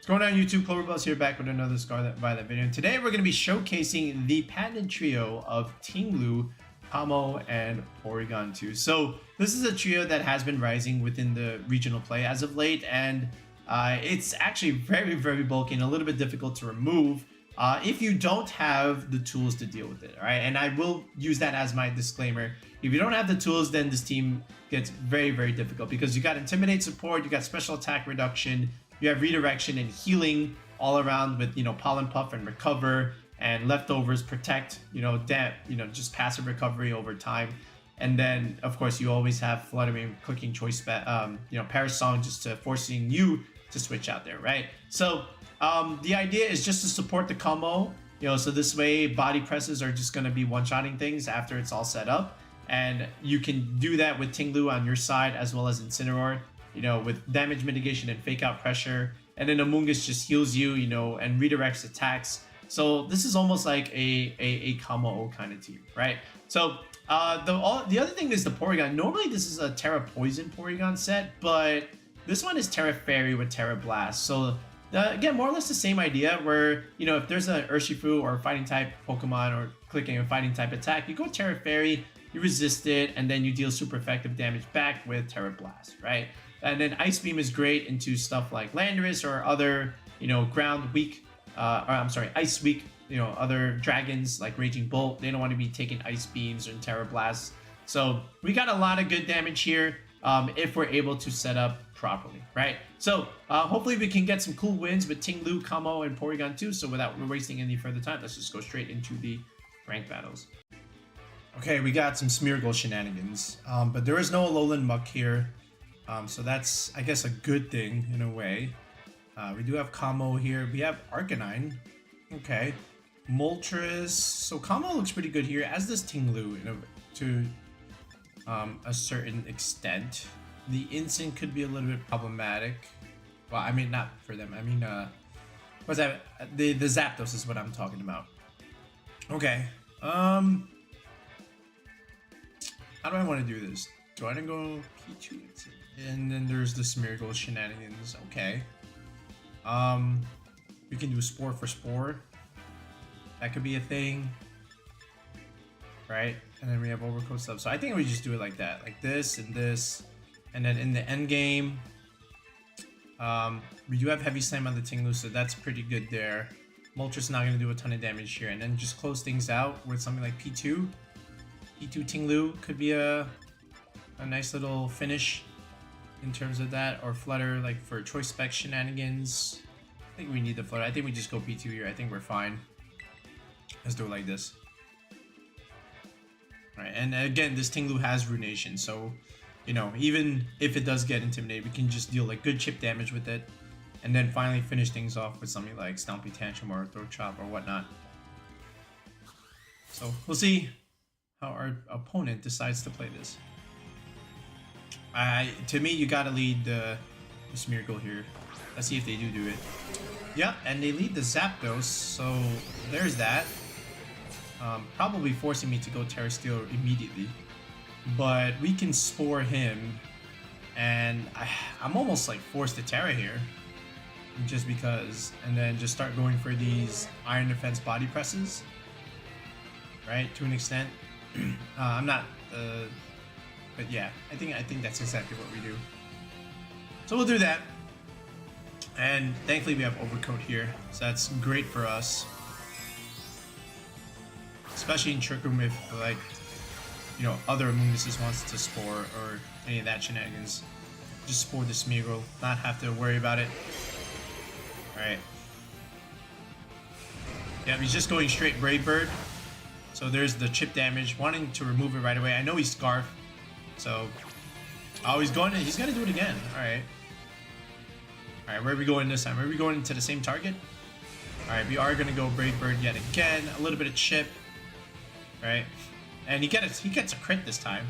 What's going on YouTube? Cloverbuzz here, back with another Scarlet Violet video. And today we're going to be showcasing the patented trio of Ting-Lu, Kommo-O, and Porygon 2. So this is a trio that has been rising within the regional play as of late, and it's actually very bulky and a little bit difficult to remove if you don't have the tools to deal with it. All right, and I will use that as my disclaimer. If you don't have the tools, then this team gets very difficult because you got Intimidate support, you got special attack reduction, you have redirection and healing all around with, Pollen Puff and Recover, and Leftovers protect, just passive recovery over time. And then, of course, you always have Flutter Mane, Clicking Choice, Parasong, just to forcing you to switch out there, right? So the idea is just to support the Kommo-O, so this way body presses are just going to be one-shotting things after it's all set up. And you can do that with Ting-Lu on your side as well as Incineroar, with damage mitigation and fake out pressure. And then Amoongus just heals you, and redirects attacks. So this is almost like a Kommo-O kind of team, right? So the other thing is the Porygon. Normally this is a Terra Poison Porygon set, but this one is Terra Fairy with Terra Blast. So again, more or less the same idea where, if there's an Urshifu or Fighting type Pokemon or clicking a Fighting type attack, you go Terra Fairy, you resist it, and then you deal super effective damage back with Terra Blast, right? And then Ice Beam is great into stuff like Landorus or other, ground weak, ice weak, other dragons like Raging Bolt. They don't want to be taking Ice Beams or Terra Blasts. So we got a lot of good damage here if we're able to set up properly, right? So hopefully we can get some cool wins with Ting-Lu, Kommo-O, and Porygon 2. So without wasting any further time, let's just go straight into the ranked battles. Okay, we got some Smeargle shenanigans, but there is no Alolan Muck here. So that's, I guess, a good thing in a way. We do have Kommo-O here. We have Arcanine. Okay. Moltres. So Kommo-O looks pretty good here, as does Ting-Lu to a certain extent. The Incin could be a little bit problematic. Well, I mean, not for them. I mean, what's that? The Zapdos is what I'm talking about. Okay. How do I want to do this? Do I want to go P2? And then there's the Smeargle shenanigans. Okay. We can do spore for spore. That could be a thing. Right? And then we have overcoat stuff. So I think we just do it like that. Like this and this. And then in the end game, we do have Heavy Slam on the Ting-Lu, so that's pretty good there. Moltres not going to do a ton of damage here. And then just close things out with something like P2. P2 Ting-Lu could be a nice little finish in terms of that, or Flutter like for choice spec shenanigans. I think we need the Flutter. I think we just go P2 here. I think we're fine. Let's do it like this. All right, and again, this Ting-Lu has Ruination, so even if it does get intimidated, we can just deal like good chip damage with it, and then finally finish things off with something like Stompy Tantrum or Throat Chop or whatnot. So we'll see how our opponent decides to play this. To me, you gotta lead the Smeargle here. Let's see if they do it. Yeah, and they lead the Zapdos, so there's that. Probably forcing me to go Terra Steel immediately. But we can spore him, and I'm almost like forced to Terra here. Just because, and then just start going for these Iron Defense body presses. Right, to an extent. I'm not... but yeah, I think that's exactly what we do. So we'll do that. And thankfully we have Overcoat here, so that's great for us. Especially in Trick Room if, like, other Amoonguses wants to spore or any of that shenanigans. Just spore the Smeargle, not have to worry about it. Alright. Yeah, he's just going straight Brave Bird. So there's the chip damage, wanting to remove it right away. I know he's Scarf. So, he's gonna do it again. Alright. Alright, where are we going this time? Are we going into the same target? Alright, we are gonna go Brave Bird yet again. A little bit of chip. Alright. And he gets a crit this time.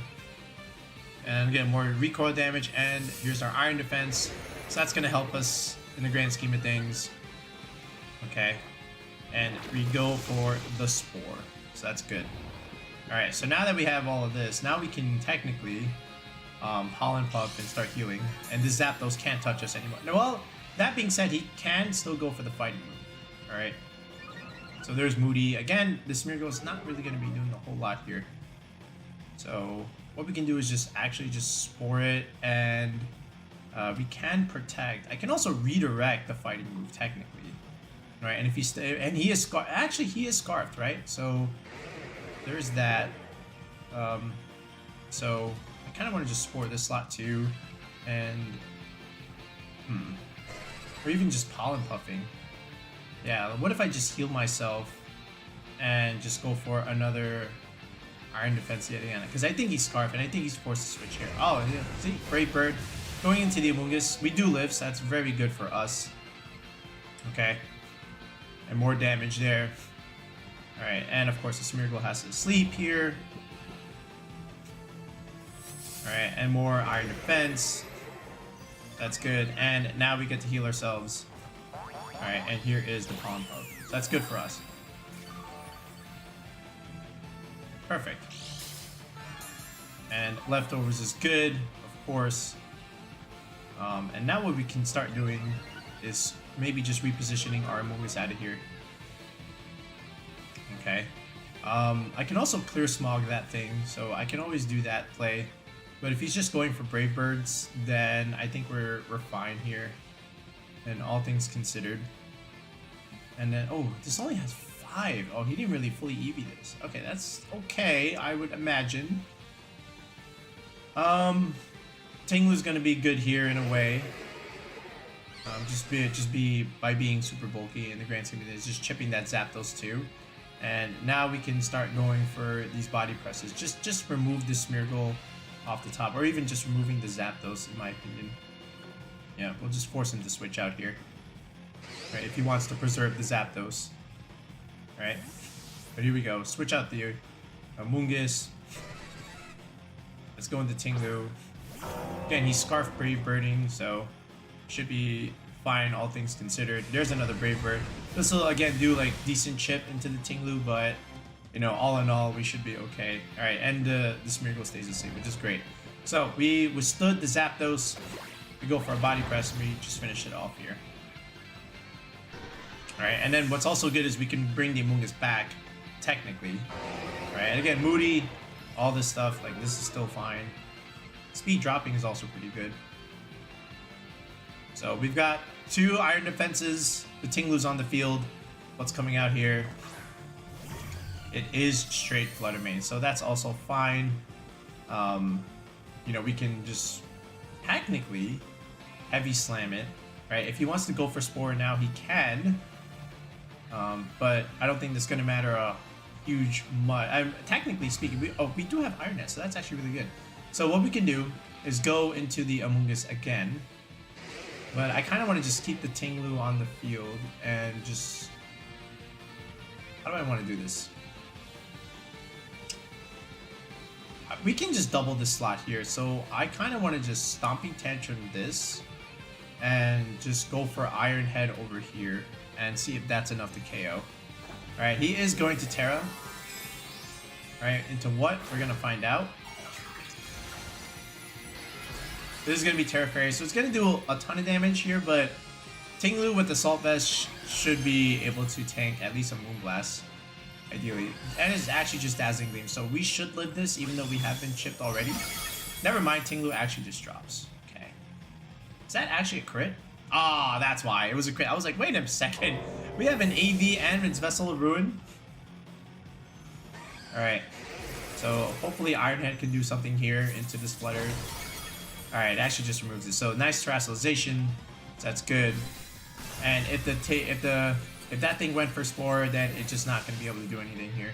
And again, more recoil damage, and here's our Iron Defense. So that's gonna help us in the grand scheme of things. Okay. And we go for the Spore. So that's good. Alright, so now that we have all of this, now we can technically Pollen Puff and start healing. And the Zapdos can't touch us anymore. No, well, that being said, he can still go for the fighting move. Alright. So there's Moody. Again, the Smeargle is not really going to be doing a whole lot here. So what we can do is just actually just spore it, and we can protect. I can also redirect the fighting move technically. Right, and if he he is actually he is scarfed, right? So there's that. So I kind of want to just spore this slot too, and or even just pollen puffing. Yeah, what if I just heal myself and just go for another Iron Defense yet again? Because I think he's scarfed, and I think he's forced to switch here. Oh, yeah, see, Brave Bird going into the Amoongus. We do live, so that's very good for us. Okay. And more damage there. Alright, and of course the Smeargle has to sleep here. Alright, and more Iron Defense. That's good. And now we get to heal ourselves. Alright, and here is the Pollen Puff. So that's good for us. Perfect. And leftovers is good, of course. And now what we can start doing is maybe just repositioning our Amoongus out of here. Okay. I can also clear smog that thing, so I can always do that play. But if he's just going for Brave Birds, then I think we're fine here. And all things considered. And then, oh, this only has 5. Oh, he didn't really fully EV this. Okay, that's okay, I would imagine. Ting-Lu's gonna be good here in a way. Just be by being super bulky in the grand scheme of things, just chipping that Zapdos too. And now we can start going for these body presses. Just remove the Smeargle off the top, or even just removing the Zapdos, in my opinion. Yeah, we'll just force him to switch out here. Right, if he wants to preserve the Zapdos. Right? But here we go. Switch out the Amoongus. Let's go into Ting-Lu. Again, he's Scarf Brave Birding, so should be fine, all things considered. There's another Brave Bird. This will again do like decent chip into the Ting-Lu, but you know, all in all, we should be okay. All right, and the Smeargle stays asleep, which is great. So we withstood the Zapdos. We go for a body press, and we just finish it off here. All right, and then what's also good is we can bring the Amoongus back, technically. All right, and again, Moody, all this stuff, like this is still fine. Speed dropping is also pretty good. So we've got 2 Iron Defenses. The Ting-Lu's on the field. What's coming out here? It is straight Flutter Mane, so that's also fine. You know, we can just technically heavy slam it, right? If he wants to go for Spore now, he can. But I don't think that's going to matter a huge much. Technically speaking, we do have Iron Nest, so that's actually really good. So what we can do is go into the Amoongus again. But I kind of want to just keep the Ting-Lu on the field and just... How do I want to do this? We can just double this slot here. So I kind of want to just Stomping Tantrum this and just go for Iron Head over here and see if that's enough to KO. Alright, he is going to Terra. Alright, into what? We're going to find out. This is going to be Terra Fairy, so it's going to do a ton of damage here, but Ting-Lu with Assault Vest should be able to tank at least a Moonblast, ideally. And it's actually just Dazzling Gleam, so we should live this even though we have been chipped already. Never mind, Ting-Lu actually just drops. Okay. Is that actually a crit? Ah, that's why. It was a crit. I was like, wait a second. We have an AV and its Vessel of Ruin. Alright. So hopefully Iron Head can do something here into this Flutter. Alright, it actually just removes it. So nice Terrestrialization. So that's good. And if that thing went for Spore, then it's just not going to be able to do anything here.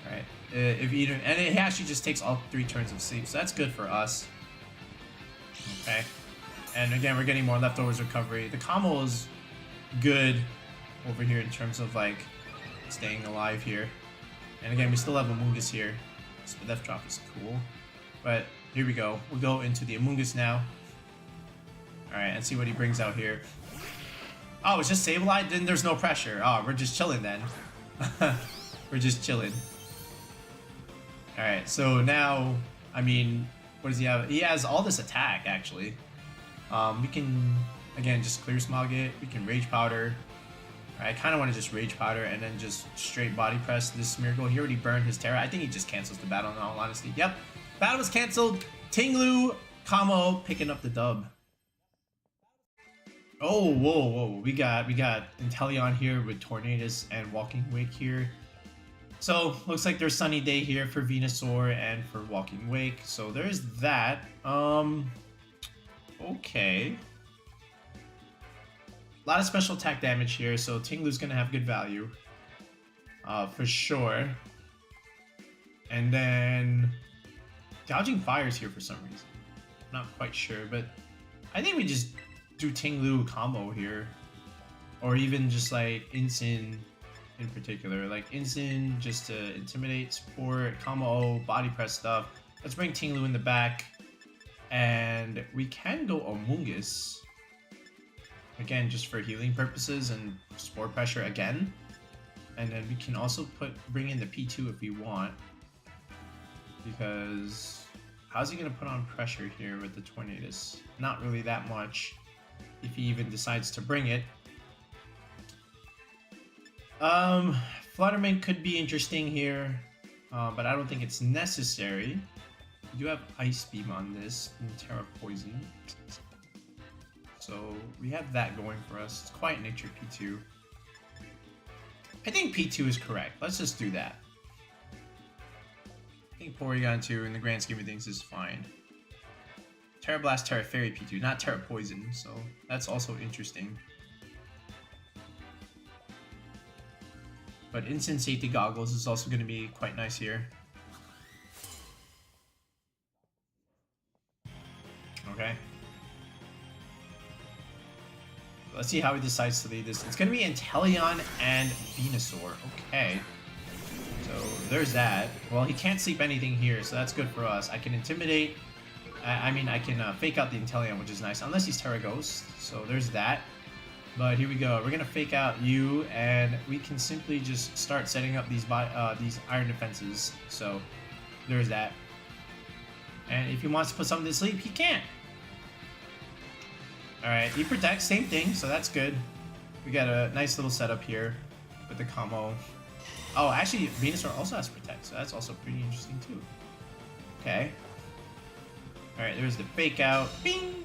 Alright. And it actually just takes all 3 turns of sleep. So that's good for us. Okay. And again, we're getting more leftovers recovery. The Kommo-O is good over here in terms of like staying alive here. And again, we still have Amoongus here. So the left drop is cool. But here we go. We'll go into the Amoongus now. Alright, and see what he brings out here. Oh, it's just Sableye? Then there's no pressure. Oh, we're just chilling then. We're just chilling. Alright, so now, I mean, what does he have? He has all this attack, actually. We can Again, just clear smog it. We can Rage Powder. I kind of want to just Rage Powder and then just straight body press this Smeargle. He already burned his Terra. I think he just cancels the battle in all honesty. Yep, battle was canceled. Ting-Lu, Kommo-O picking up the dub. Oh, whoa. We got Inteleon here with Tornadus and Walking Wake here. So looks like there's sunny day here for Venusaur and for Walking Wake. So there's that. Okay. A lot of special attack damage here, so Ting-Lu's gonna have good value. For sure. And then Gouging Fire's here for some reason. Not quite sure, but I think we just do Ting-Lu combo here. Or even just like Incin in particular. Like Incin just to intimidate, support, Kommo-O, body press stuff. Let's bring Ting-Lu in the back. And we can go Amoongus. Again, just for healing purposes and spore pressure again. And then we can also bring in the P2 if we want. Because how's he going to put on pressure here with the Tornadus? Not really that much if he even decides to bring it. Flutter Mane could be interesting here, but I don't think it's necessary. We do have Ice Beam on this and Terra Poison. So we have that going for us. It's Quiet Nature P2. I think P2 is correct. Let's just do that. I think Porygon 2 in the grand scheme of things is fine. Terra Blast, Terra Fairy P2, not Terra Poison, so that's also interesting. But Instant Safety Goggles is also going to be quite nice here. Okay. Let's see how he decides to lead this. It's going to be Inteleon and Venusaur. Okay. So there's that. Well, he can't sleep anything here, so that's good for us. I can intimidate. I can fake out the Inteleon, which is nice. Unless he's Terra Ghost. So there's that. But here we go. We're going to fake out you, and we can simply just start setting up these iron defenses. So there's that. And if he wants to put something to sleep, he can. Alright, he protects, same thing, so that's good. We got a nice little setup here with the Kommo. Oh, actually, Venusaur also has protect, so that's also pretty interesting too. Okay. Alright, there's the fake out. Bing!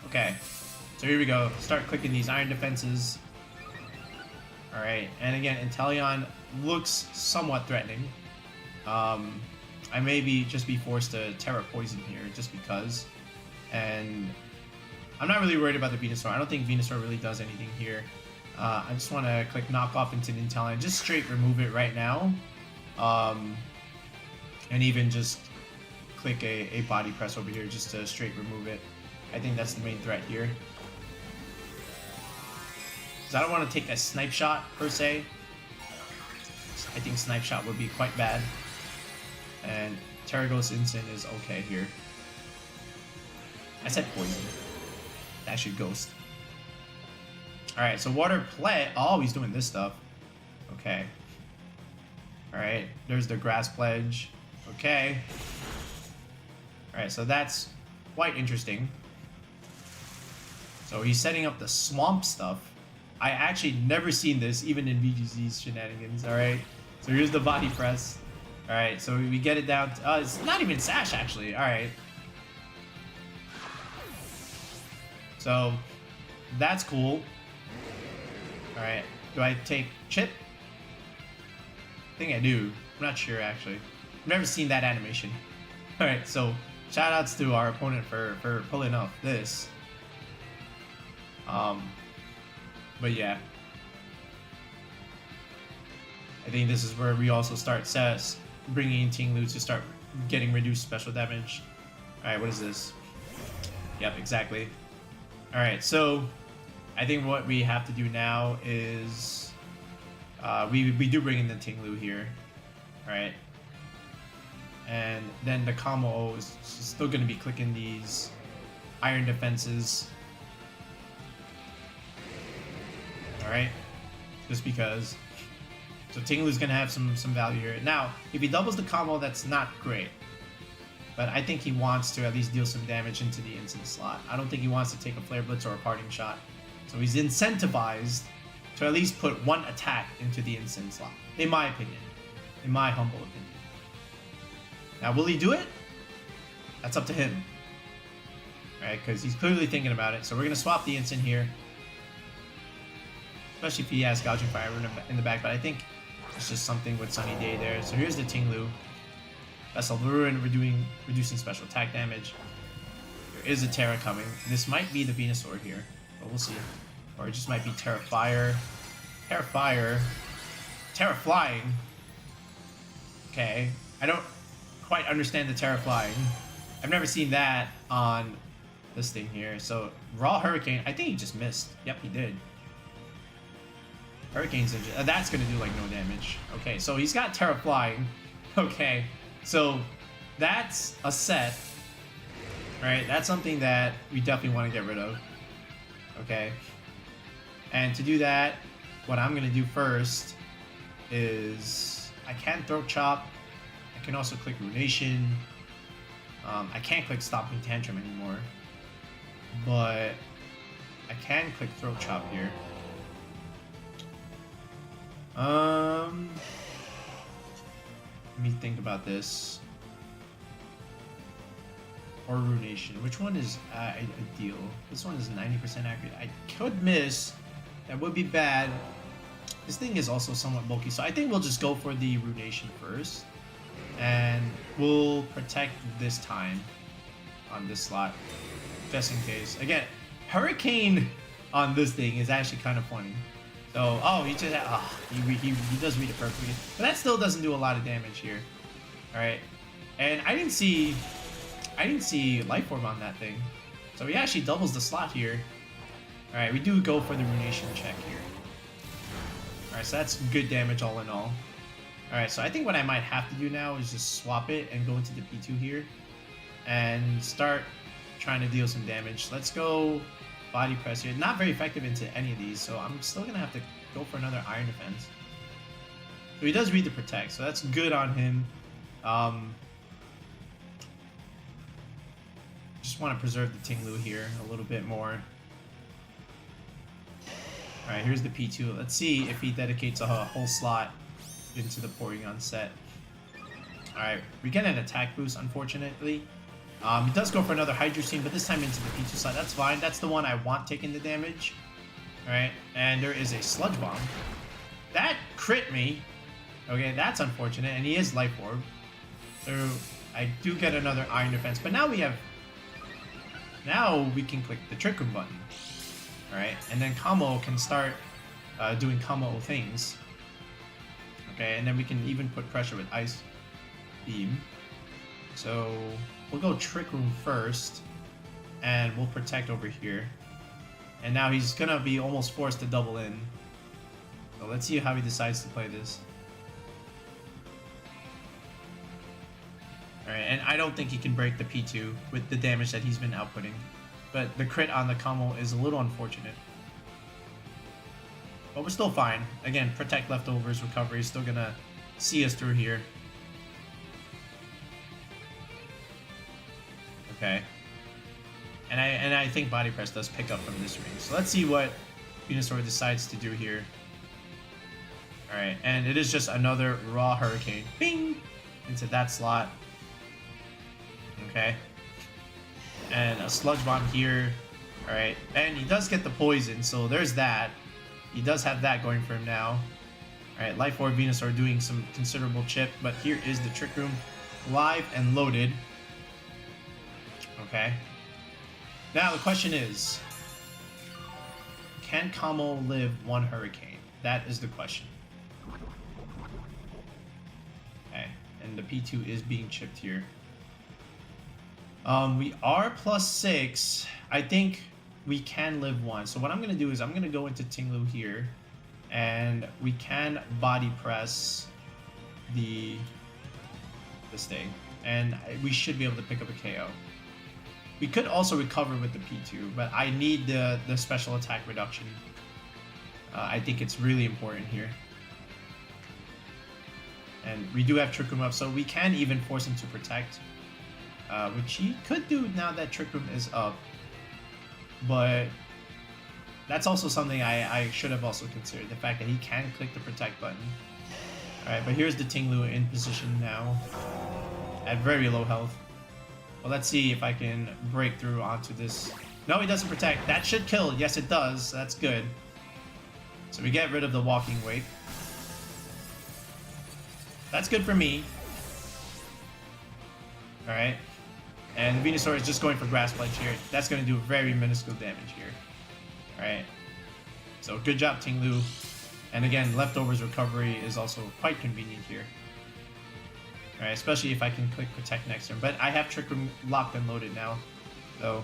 Okay, so here we go. Start clicking these iron defenses. Alright, and again, Inteleon looks somewhat threatening. I may just be forced to Terra Poison here, just because. And I'm not really worried about the Venusaur. I don't think Venusaur really does anything here. I just want to click Knock Off into Inteleon, just straight remove it right now. And even just click a body press over here just to straight remove it. I think that's the main threat here. Because I don't want to take a Snipe Shot, per se. I think Snipe Shot would be quite bad. And Terra Ghost Instant is okay here. I said Poison. That should Ghost. Alright, so Water Play. Oh, he's doing this stuff. Okay. Alright, there's the Grass Pledge. Okay. Alright, so that's quite interesting. So he's setting up the Swamp stuff. I actually never seen this, even in VGC's shenanigans. Alright, so here's the Body Press. Alright, so we get it down to, it's not even Sash, actually. Alright. So, that's cool. Alright, do I take Chip? I think I do. I'm not sure, actually. I've never seen that animation. Alright, so, shoutouts to our opponent for pulling off this. But yeah. I think this is where we also start bringing in Ting-Lu to start getting reduced special damage. Alright, what is this? Yep, exactly. Alright, so I think what we have to do now is we do bring in the Ting-Lu here. Alright. And then the Kommo-O is still going to be clicking these iron defenses. Alright. Just because. So Ting-Lu's going to have some value here. Now, if he doubles the Kommo, that's not great. but I think he wants to at least deal some damage into the instant slot. I don't think he wants to take a Flare Blitz or a Parting Shot. So he's incentivized to at least put one attack into the instant slot, in my opinion. In my humble opinion. Now, will he do it? That's up to him. Right, because he's clearly thinking about it. So we're going to swap the instant here. Especially if he has Gouging Fire in the back, but I think it's just something with Sunny Day there. So here's the Ting-Lu. Vessel Ruin, reducing special attack damage. There is a Terra coming. This might be the Venusaur here, but we'll see. Or it just might be Terra Fire. Terra Fire. Terra Flying. Okay. I don't quite understand the Terra Flying. I've never seen that on this thing here. So, Raw Hurricane. I think he just missed. Yep, he did. Hurricane's that's going to do like no damage. Okay, so he's got Terra Flying. Okay, so that's a set. Right, that's something that we definitely want to get rid of. Okay. And to do that, what I'm going to do first is I can Throat Chop. I can also click Ruination. I can't click Stomping Tantrum anymore. But I can click Throat Chop here. Let me think about this. Or Ruination. Which one is ideal? This one is 90% accurate. I could miss. That would be bad. This thing is also somewhat bulky, so I think we'll just go for the Ruination first. And we'll protect this time on this slot, just in case. Again, Hurricane on this thing is actually kind of funny. So, oh, he just he does read it perfectly, but that still doesn't do a lot of damage here. All right, and I didn't see Life Orb on that thing, so he actually doubles the slot here. All right, we do go for the Ruination check here. All right, so that's good damage all in all. All right, so I think what I might have to do now is just swap it and go into the P2 here and start trying to deal some damage. Let's go Body Press here. Not very effective into any of these, so I'm still going to have to go for another Iron Defense. So he does read the Protect, so that's good on him. Just want to preserve the Ting-Lu here a little bit more. Alright, here's the P2. Let's see if he dedicates a whole slot into the Porygon set. Alright, we get an attack boost, unfortunately. He does go for another Hydro Steam, but this time into the P2 slot. That's fine. That's the one I want taking the damage. Alright, and there is a Sludge Bomb. That crit me. Okay, that's unfortunate, and he is Life Orb. So I do get another Iron Defense, but now we have... Now we can click the Trick Room button. Alright, and then Kommo-O can start doing Kommo-O things. Okay, and then we can even put pressure with Ice Beam. So we'll go Trick Room first, and we'll Protect over here. And now he's gonna be almost forced to double in. So let's see how he decides to play this. Alright, and I don't think he can break the P2 with the damage that he's been outputting. But the crit on the Kommo is a little unfortunate. But we're still fine. Again, Protect Leftovers, Recovery is still gonna see us through here. Okay. And I think Body Press does pick up from this range. So let's see what Venusaur decides to do here. Alright, and it is just another Raw Hurricane. Bing! Into that slot. Okay. And a Sludge Bomb here. Alright, and he does get the Poison, so there's that. He does have that going for him now. Alright, Life Orb Venusaur doing some considerable chip, but here is the Trick Room live and loaded. Okay. Now the question is, can Kommo live one Hurricane? That is the question. Okay, and the P2 is being chipped here. We are +6. I think we can live one. So what I'm going to do is I'm going to go into Ting-Lu here, and we can Body Press this thing, and we should be able to pick up a KO. We could also recover with the P2, but I need the special attack reduction. I think it's really important here. And we do have Trick Room up, so we can even force him to Protect. which he could do now that Trick Room is up. But that's also something I should have also considered, the fact that he can click the protect button. Alright, but here's the Ting-Lu in position now at very low health. Well, let's see if I can break through onto this. No, he doesn't protect. That should kill. Yes, it does. That's good. So we get rid of the Walking Wake. That's good for me. Alright. And the Venusaur is just going for Grass Pledge here. That's going to do very minuscule damage here. Alright. So good job, Ting-Lu. And again, Leftovers recovery is also quite convenient here. Alright, especially if I can click Protect next turn. But I have Trick Room locked and loaded now. So,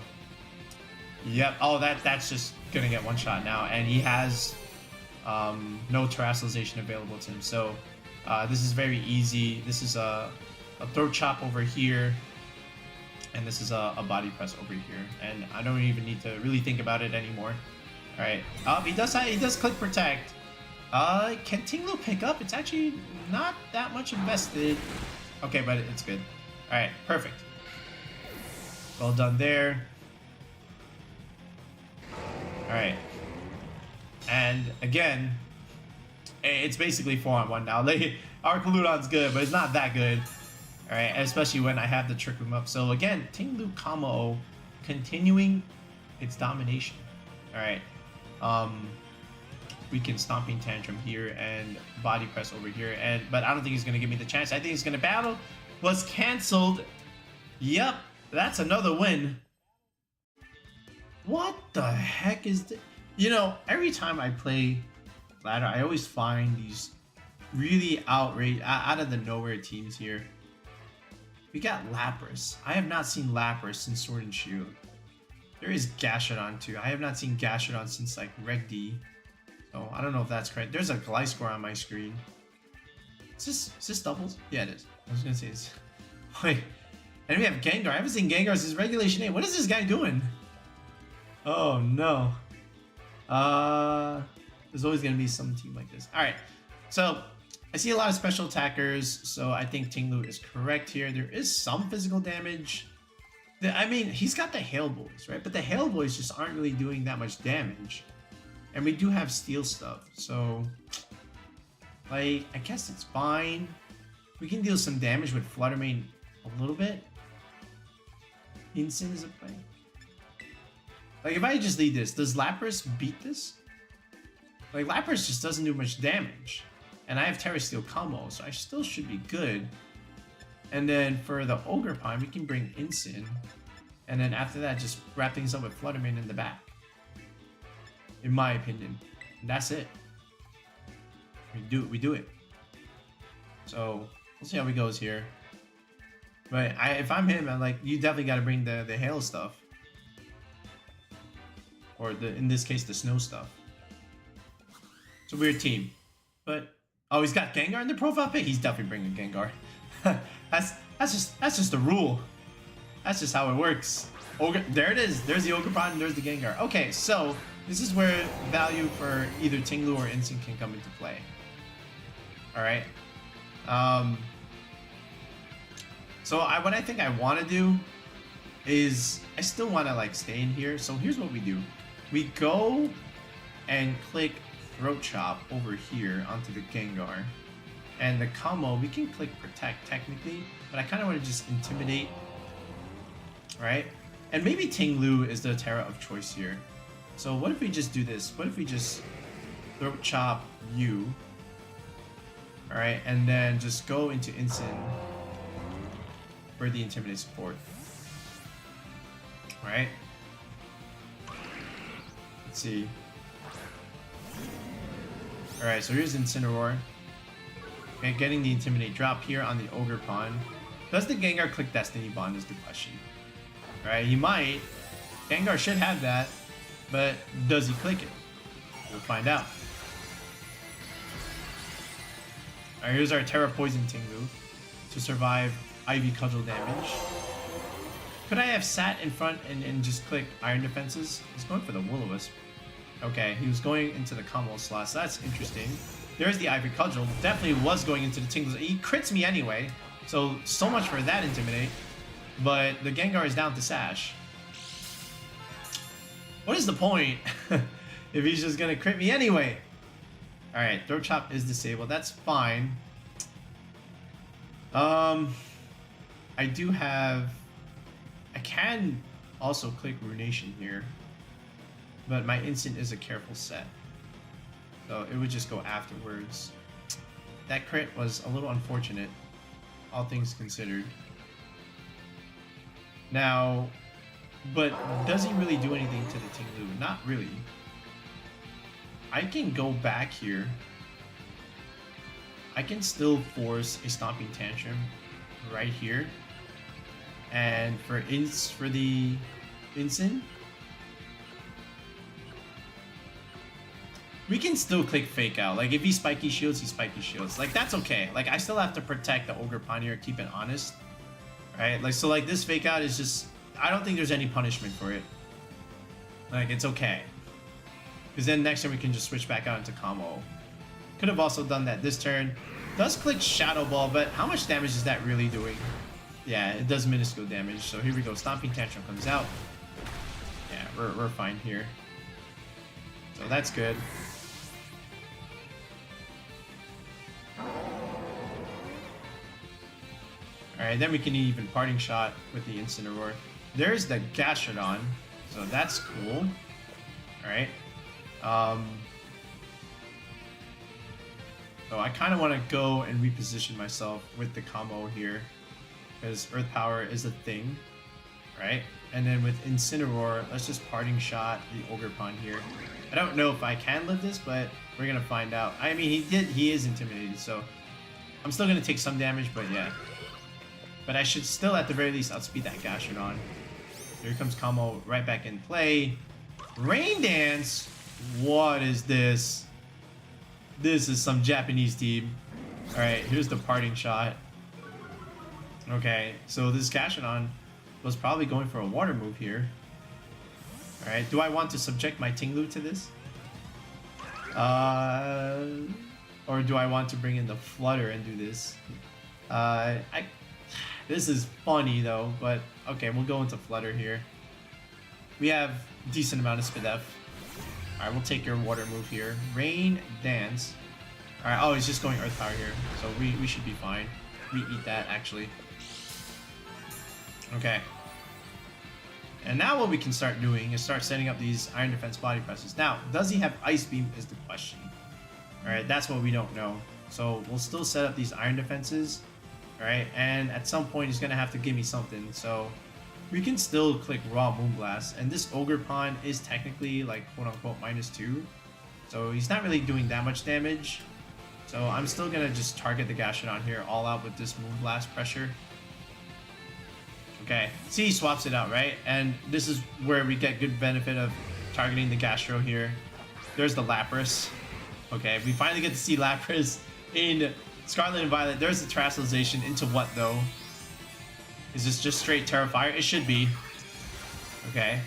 yep. Oh, that's just going to get one shot now. And he has no Terrestrialization available to him. So, this is very easy. This is a Throat Chop over here. And this is a Body Press over here. And I don't even need to really think about it anymore. Alright. He does click Protect. Can Ting-Lu pick up? It's actually not that much invested. Okay, but it's good. Alright, perfect. Well done there. Alright. And again, it's basically 4-on-1 now. Archaludon's good, but it's not that good. Alright, especially when I have the Trick Room up. So again, Ting-Lu Kommo-O continuing its domination. Alright. We can Stomping Tantrum here and Body Press over here, but I don't think he's gonna give me the chance. I think he's gonna battle. Was cancelled. Yep, that's another win. What the heck is this? You know, every time I play ladder, I always find these really out of the nowhere teams here. We got Lapras. I have not seen Lapras since Sword and Shield. There is Gastrodon too. I have not seen Gastrodon since like Reg D. So I don't know if that's correct. There's a Gliscor on my screen. Is this doubles? Yeah, it is. I was gonna say it's. Wait. And we have Gengar. I haven't seen Gengar since Regulation 8. What is this guy doing? Oh no. There's always gonna be some team like this. Alright. So I see a lot of special attackers, so I think Ting-Lu is correct here. There is some physical damage. I mean, he's got the Hail Boys, right? But the Hail Boys just aren't really doing that much damage. And we do have Steel stuff, so like, I guess it's fine. We can deal some damage with Flutter Mane a little bit. Incin is a play. Like, if I just lead this, does Lapras beat this? Like, Lapras just doesn't do much damage. And I have Terra Steel Kommo, so I still should be good. And then for the Ogerpon, we can bring Incin. And then after that, just wrap things up with Flutter Mane in the back. In my opinion. And that's it. We do it. So, we'll see how it goes here. But if I'm him, I'm like, you definitely got to bring the hail stuff. Or, in this case, the snow stuff. It's a weird team. But, oh, he's got Gengar in the profile pic? He's definitely bringing Gengar. that's just the rule. That's just how it works. There it is. There's the Ogerpon and there's the Gengar. Okay, so this is where value for either Ting-Lu or Incin can come into play. Alright. So what I think I want to do is I still want to like stay in here. So here's what we do. We go and click Throat Chop over here onto the Gengar. And the Kommo, we can click Protect technically, but I kind of want to just Intimidate. Right? And maybe Ting-Lu is the Terra of choice here. So what if we just do this? What if we just Throat Chop you? Alright, and then just go into Incin for the Intimidate support. Alright. Let's see. Alright, so here's Incineroar. Okay, getting the Intimidate drop here on the Ogerpon. Does the Gengar click Destiny Bond is the question. Alright, he might. Gengar should have that, but does he click it? We'll find out. Alright, here's our Terra Poison Ting-Lu to survive Ivy Cudgel damage. Could I have sat in front and just click Iron Defenses? He's going for the Will-O-Wisp. Okay, he was going into the Kommo slot, so that's interesting. There's the Ivy Cudgel. Definitely was going into the Ting-Lu. He crits me anyway, so much for that Intimidate. But the Gengar is down to Sash. What is the point if he's just gonna crit me anyway? Alright, Throat Chop is disabled. That's fine. I do have... I can also click Ruination here. But my instant is a careful set. So it would just go afterwards. That crit was a little unfortunate, all things considered. Now, but does he really do anything to the Ting-Lu? Not really. I can go back here. I can still force a Stomping Tantrum right here. And for the Incin, we can still click Fake Out. Like if he Spiky Shields, he Spiky Shields. Like that's okay. Like I still have to protect the Ogerpon here, keep it honest. Right? Like so like this Fake Out is just, I don't think there's any punishment for it. Like it's okay. Because then next turn we can just switch back out into Kommo-O. Could have also done that this turn. Does click Shadow Ball, but how much damage is that really doing? Yeah, it does minuscule damage. So here we go. Stomping Tantrum comes out. Yeah, we're fine here. So that's good. Alright, then we can even Parting Shot with the Incineroar. There's the Gastrodon. So that's cool. Alright. So I kind of want to go and reposition myself with the Kommo-O here, because Earth Power is a thing, right? And then with Incineroar, let's just Parting Shot the Ogerpon here. I don't know if I can live this, but we're gonna find out. I mean, he is intimidated, so I'm still gonna take some damage, but yeah. But I should still, at the very least, outspeed that Gastrodon. Here comes Kommo-O right back in play. Rain Dance. What is this? This is some Japanese team. Alright, here's the Parting Shot. Okay, so this Gastrodon was probably going for a water move here. Alright, do I want to subject my Ting-Lu to this? Or do I want to bring in the Flutter and do this? This is funny though, but okay, we'll go into Flutter here. We have a decent amount of Spidef. Alright, we'll take your water move here. Rain Dance. Alright, oh, he's just going Earth Power here. So we should be fine. We eat that, actually. Okay. And now what we can start doing is start setting up these Iron Defense body presses. Now, does he have Ice Beam is the question. Alright, that's what we don't know. So we'll still set up these Iron Defenses. Alright, and at some point he's going to have to give me something. So we can still click Raw Moonblast, and this Ogerpon is technically like quote-unquote -2, so he's not really doing that much damage. So I'm still gonna just target the Gastrodon here all out with this Moonblast pressure. Okay, see, he swaps it out, right? And this is where we get good benefit of targeting the Gastro here. There's the Lapras. Okay, we finally get to see Lapras in Scarlet and Violet. There's the Terastallization into what though? Is this just straight Terra Fire? It should be. Okay.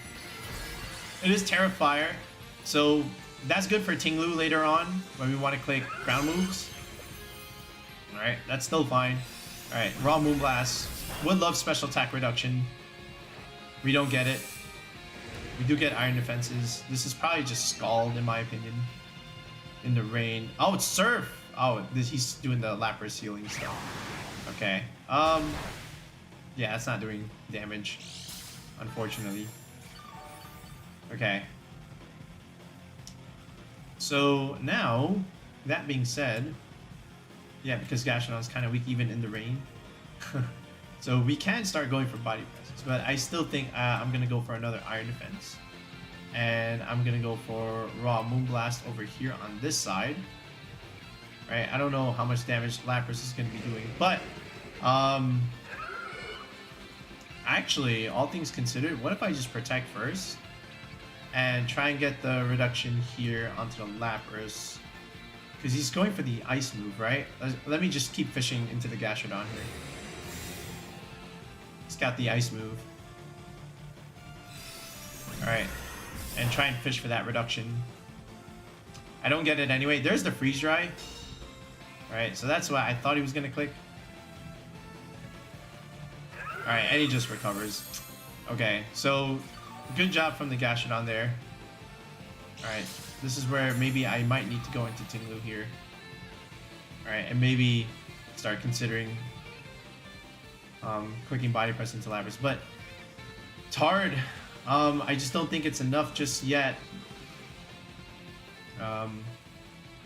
It is Terra Fire. So that's good for Ting-Lu later on when we want to click ground moves. Alright, that's still fine. Alright, Raw Moonblast. Would love special attack reduction. We don't get it. We do get Iron Defenses. This is probably just Scald in my opinion. In the rain. Oh, it's Surf! Oh, he's doing the Lapras healing stuff. Okay. Yeah, it's not doing damage, unfortunately. Okay. So now, that being said, yeah, because Gastrodon's kind of weak even in the rain. So we can start going for body presses, but I still think I'm going to go for another Iron Defense. And I'm going to go for Raw Moonblast over here on this side. Right, I don't know how much damage Lapras is going to be doing, but actually, all things considered, what if I just protect first and try and get the reduction here onto the Lapras? Because he's going for the Ice move, right? Let me just keep fishing into the Gastrodon here. He's got the Ice move. Alright, and try and fish for that reduction. I don't get it anyway. There's the Freeze Dry. Alright, so that's what I thought he was going to click. Alright, and he just recovers. Okay, so good job from the Gastrodon there. Alright, this is where maybe I might need to go into Ting-Lu here. Alright, and maybe start considering clicking body press into Lapras. But it's hard. I just don't think it's enough just yet.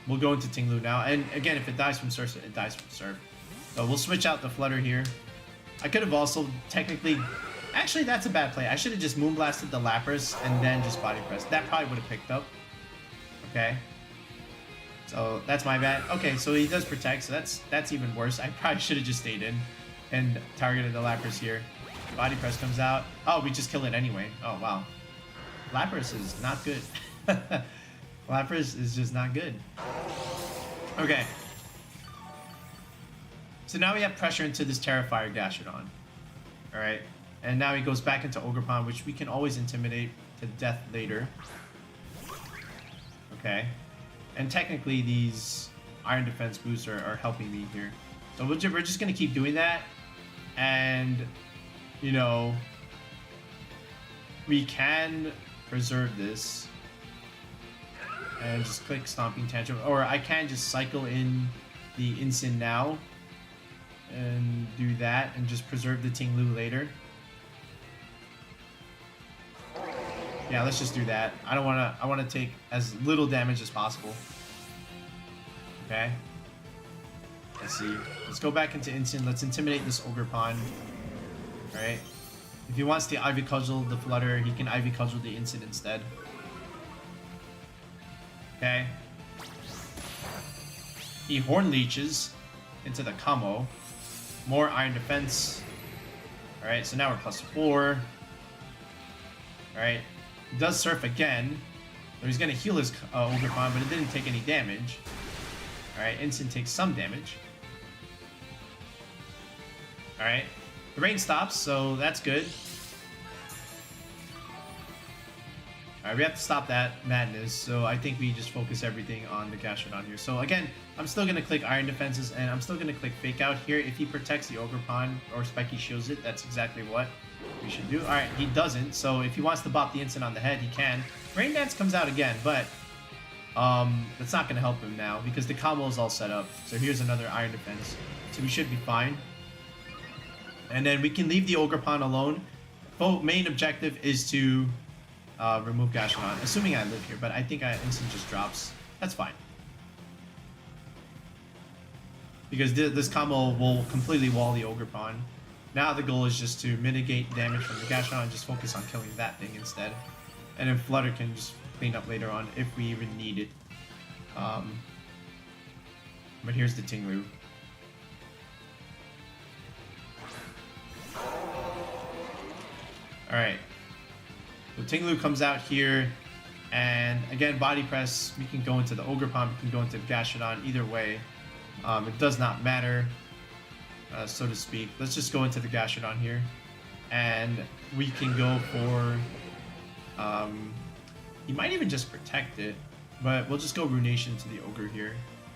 We'll go into Ting-Lu now. And again, if it dies from Surf, it dies from Surf. So we'll switch out the Flutter here. I could have also technically... Actually, that's a bad play. I should have just Moonblasted the Lapras and then just body press. That probably would have picked up. Okay. So that's my bad. Okay, so he does protect, so that's even worse. I probably should have just stayed in and targeted the Lapras here. Body press comes out. Oh, we just kill it anyway. Oh, wow. Lapras is not good. Lapras is just not good. Okay. So now we have pressure into this Terrifier Gastrodon. Alright. And now he goes back into Ogerpon, which we can always intimidate to death later. Okay. And technically these Iron Defense boosts are helping me here. So we're just going to keep doing that. And, you know, we can preserve this. And just click Stomping Tantrum. Or I can just cycle in the Incin now. And do that. And just preserve the Ting-Lu later. Yeah, let's just do that. I want to take as little damage as possible. Okay. Let's see. Let's go back into Incin. Let's intimidate this Ogerpon. Alright. If he wants to Ivy Cudgel the Flutter, he can Ivy Cudgel the Incin instead. Okay. He Horn Leeches into the Kommo-O. More Iron Defense. Alright, so now we're +4. Alright. He does Surf again. So he's going to heal his Ogerpon, but it didn't take any damage. Alright, Incin takes some damage. Alright. The rain stops, so that's good. Alright, we have to stop that madness, so I think we just focus everything on the Gastrodon here. So again, I'm still going to click Iron Defenses, and I'm still going to click Fake Out here. If he protects the Ogerpon or Spiky Shields it, that's exactly what we should do. Alright, he doesn't, so if he wants to bop the Incin on the head, he can. Rain Dance comes out again, but that's not going to help him now because the Kommo-O is all set up. So here's another Iron Defense. So we should be fine. And then we can leave the Ogerpon alone. Main objective is to remove Gastrodon, assuming I live here, but I think Incin just drops. That's fine. Because this Kommo-O will completely wall the Ogerpon. Now the goal is just to mitigate damage from the Gastrodon and just focus on killing that thing instead. And then Flutter can just clean up later on if we even need it. But here's the Ting-Lu. Alright. So Ting-Lu comes out here. And again, body press. We can go into the Ogerpon. We can go into the Gastrodon. Either way. It does not matter. So to speak. Let's just go into the Gastrodon here. And we can go for... he might even just protect it, but we'll just go Ruination to the Ogre here.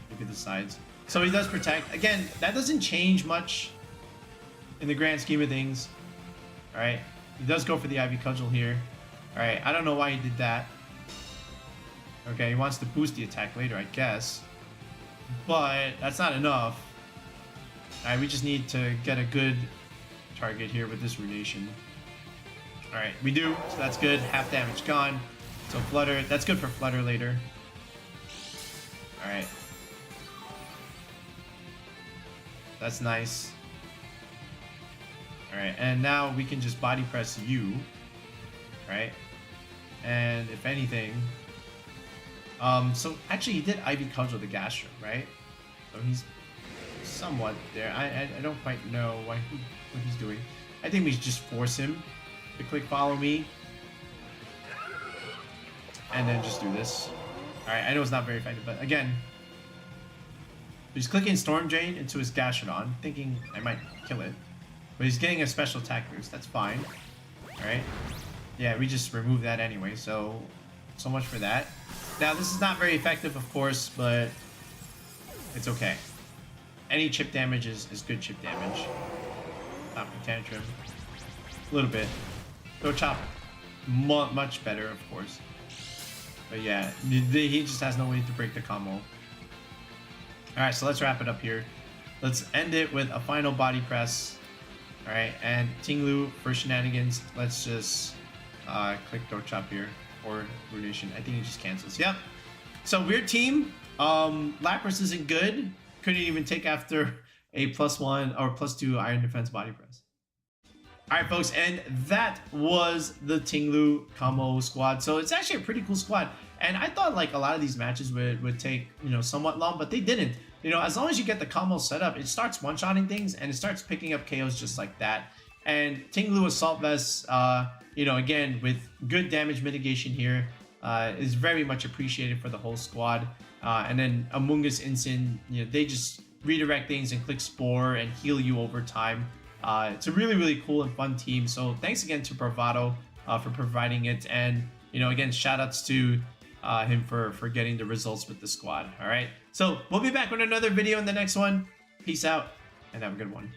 Look at the sides. So he does protect. Again, that doesn't change much in the grand scheme of things. Alright, he does go for the Ivy Cudgel here. Alright, I don't know why he did that. Okay, he wants to boost the attack later, I guess. But that's not enough. Alright, we just need to get a good target here with this Ruination. Alright, we do, so that's good. Half damage gone. So Flutter, that's good for Flutter later. Alright. That's nice. Alright, and now we can just body press you. Right? And if anything... so actually he did Ivy Cudgel the Gastro, right? So he's somewhat there. I don't quite know what he's doing. I think we should just force him to click Follow Me. And then just do this. Alright, I know it's not very effective, but again, he's clicking Storm Drain into his Gastrodon, thinking I might kill it. But he's getting a special attack boost, that's fine. Alright. Yeah, we just remove that anyway, so much for that. Now, this is not very effective, of course, but it's okay. Any chip damage is good chip damage. Stomping Tantrum. A little bit. Throw chop, much better, of course. But yeah, he just has no way to break the combo. Alright, so let's wrap it up here. Let's end it with a final body press. Alright, and Ting-Lu for shenanigans. Let's just click throw chop here. Or rotation. I think he just cancels. Yep. So weird team. Lapras isn't good. Couldn't even take after a +1 or +2 iron defense body press. Alright folks, and that was the Ting-Lu Kommo-O squad. So it's actually a pretty cool squad. And I thought like a lot of these matches would take, you know, somewhat long, but they didn't. You know, as long as you get the combo set up, it starts one-shotting things and it starts picking up KOs just like that. And Ting-Lu Assault Vest, you know, again, with good damage mitigation here, is very much appreciated for the whole squad. And then Amoongus, Incin, you know, they just redirect things and click Spore and heal you over time. It's a really, really cool and fun team. So thanks again to Bravado for providing it. And, you know, again, shout outs to him for getting the results with the squad. All right. So we'll be back with another video in the next one. Peace out and have a good one.